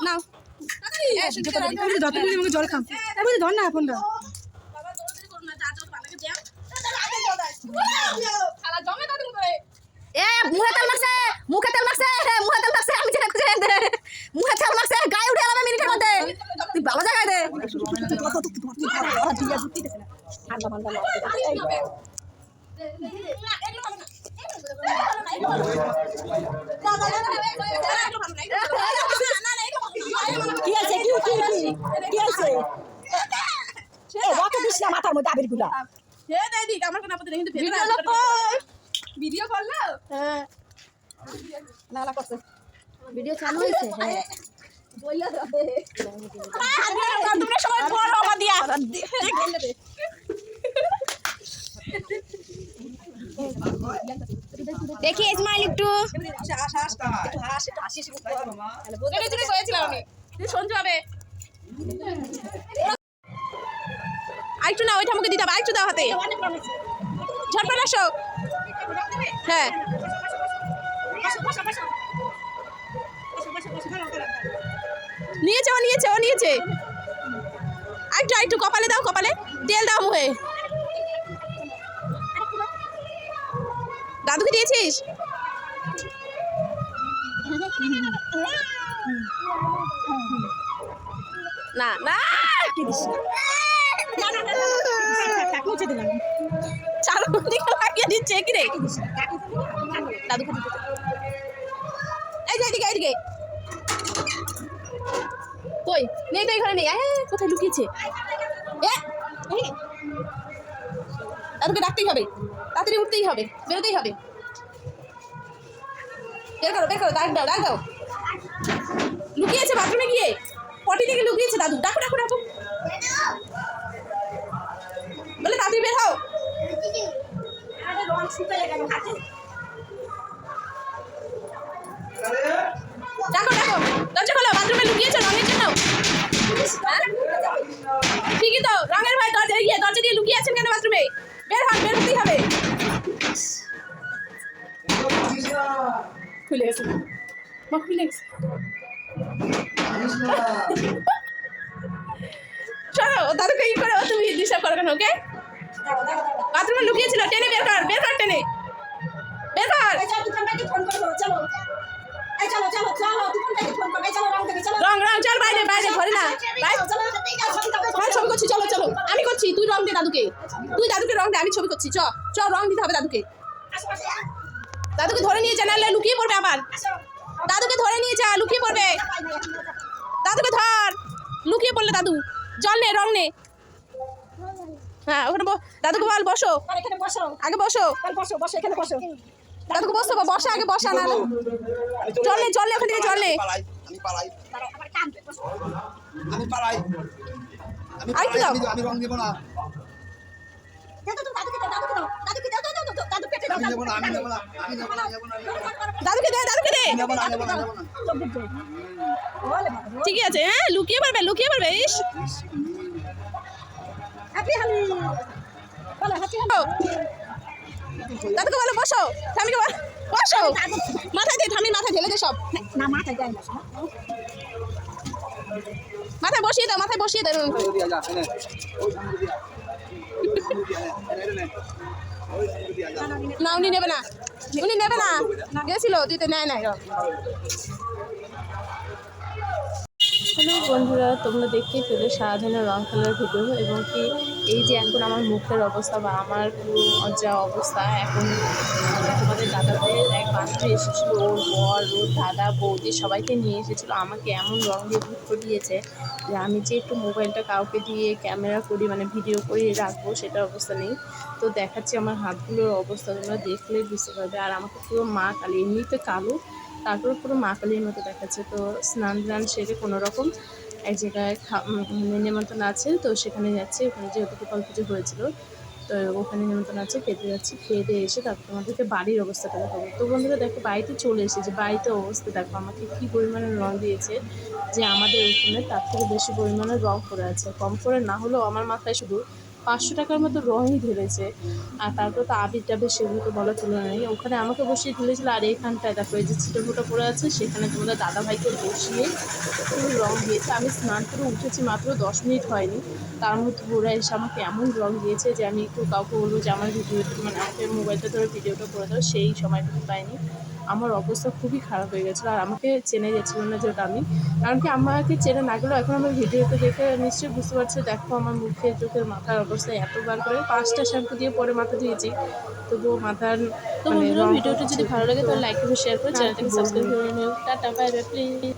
নাও জল খাম ধর না ফোনটা মুখে তেল মারছে আমি মুখে তেল মারছে গায়ে উঠে গেলাম মিনিটের মধ্যে তুই ভালো জায়গায় দে মাথার মধ্যে আবির গুলা ভিডিও করলো ভিডিও চালু হয়েছে দেখি ইসমাইল একটু শুনতে হবে আরেকটু না ওইটা আমাকে দিতে হবে আরেকটু দাও হাতে ঝটপট আসো হ্যাঁ নিয়েছে ও নিয়েছে আরেকটু কপালে দাও কপালে তেল দাও মুখে দাদুকে দিয়েছিস না না চারদিকে লাগিয়ে দিচ্ছে কি রে দাদুকে এইদিকে কই নেই তো এখানে নেই কোথায় লুকিয়েছে দাদুকে ডাকতেই হবে তাড়াতাড়ি উঠতেই হবে বেরোতেই হবে বের করো ডাক দাও লুকিয়েছে বাথরুমে গিয়ে পটি থেকে লুকিয়েছে দাদু ডাকো বলে তাড়াতাড়ি বের হও ডাকো দরজা খোলো বাথরুমে লুকিয়েছো রঙের জন্য ঠিকই তো রঙের ভাই দরজা দিয়ে লুকিয়ে আছেন কেন বাথরুমে বের হতেই হবে খুলে গেছে চলো দাদুকে ই করো তুমি ডিস্টার্ব করো কেন ওকে বাথরুমে লুকিয়েছিল টেনে বের কর টেনে বের কর রং চল বাইরে ধরে না ছবি করছি চলো আমি করছি তুই রং দে দাদুকে রং দে আমি ছবি করছি চ রং দিতে হবে দাদুকে ধরে নিয়ে যা নাহলে লুকিয়ে পড়বে আবার দাদুকে ধরে নিয়ে যা লুকিয়ে পড়বে দাদুকে ধর লুকিয়ে পড়লে দাদু জল নে রং নে হ্যাঁ ওখানে দাদুকে বল বসো আগে বসো এখানে বসো দাদুকে বসো আগে বসা না জল নে ওখান থেকে জল নে আমি রং দেব না দাদুকে দে ঠিক আছে হ্যাঁ লুকিয়ে পারবে ইস দাদুকে বলো বসো স্বামীকে বসো মাথায় ঢেলে দে সব মাথায় বসিয়ে দাও না উনি নেবে না গেছিল দিতে নেয় নাই হ্যালো বন্ধুরা, তোমরা দেখতেই পেলে শাহজাহানের রং খেলার ভিডিও এবং কি এই যে এখন আমার মুখের অবস্থা বা আমার যা অবস্থা এখন তোমাদের দাদা ভাইয়ের এক বান্ধবী এসেছিলো, ওর বর ওর দাদা বৌদি সবাইকে নিয়ে এসেছিলো। আমাকে এমন রং দিয়ে ভূত করিয়েছে যে আমি যে একটু মোবাইলটা কাউকে দিয়ে ক্যামেরা করি মানে ভিডিও করে রাখবো সেটার অবস্থা নেই। তো দেখাচ্ছি আমার হাতগুলোর অবস্থা, তোমরা দেখলে বুঝতে পারবে। আর আমাকে পুরো মা কালী, এমনিতে কালো তারপরে পুরো মা কালীর মতো দেখাচ্ছে। তো স্নান সেরে কোনো রকম এক জায়গায় নিমন্ত্রণ আছে, তো সেখানে যাচ্ছি। ওখানে যেহেতু গোপাল পুজো হয়েছিল তো ওখানে নিমন্ত্রণ আছে, খেতে যাচ্ছি। খেয়ে দিয়ে এসে তারপর তোমাদেরকে বাড়ির অবস্থাটা দেখাবো। তো বন্ধুরা দেখো বাড়িতে চলে এসেছে, বাড়িতে অবস্থা দেখো আমাকে কী পরিমাণে রং দিয়েছে যে আমাদের ওখানে তার থেকে বেশি পরিমাণে রং করে আছে। কম করে না হলেও আমার মাথায় শুধু 500 টাকার মতো রঙই ঢেলেছে। আর তারপর তো আবির টাবির সেগুলো তো বলার তুলনা নেই। ওখানে আমাকে বসিয়ে ঢেলেছিল, আর এইখানটায় দেখো এই যে ছিটেফোঁটা পড়ে আছে, সেখানে তোমাদের দাদাভাইকে বসিয়ে পুরো রঙ দিয়েছে। আমি স্নান করে উঠেছি মাত্র 10 মিনিট হয়নি, তার মধ্যে ওরা এসে আমাকে এমন রঙ দিয়েছে যে আমি একটু কাউকে বলবো যে আমার ভিডিওটা, মানে আমাকে মোবাইলটা ধরে ভিডিওটা করে দাও, সেই সময়টুকু পাইনি। আমার অবস্থা খুবই খারাপ হয়ে গেছিলো। আর আমাকে চেনে গেছিলো না যে ওটা আমি, কারণ কি আমাকে চেনে না গেলেও এখন আমার ভিডিওতে দেখে নিশ্চয়ই বুঝতে পারছে। দেখো আমার মুখে চোখের মাথার অবস্থা এতবার করে 5টা শ্যাম্পু দিয়ে পরে মাথা ধুয়েছি, তবুও মাথার তো মানে বন্ধুরা রং ভিডিওটা যদি ভালো লাগে তাহলে লাইক করে শেয়ার করে আর কি চ্যানেলটাকে সাবস্ক্রাইব বলবো। করে নিও। Tata bye bye please.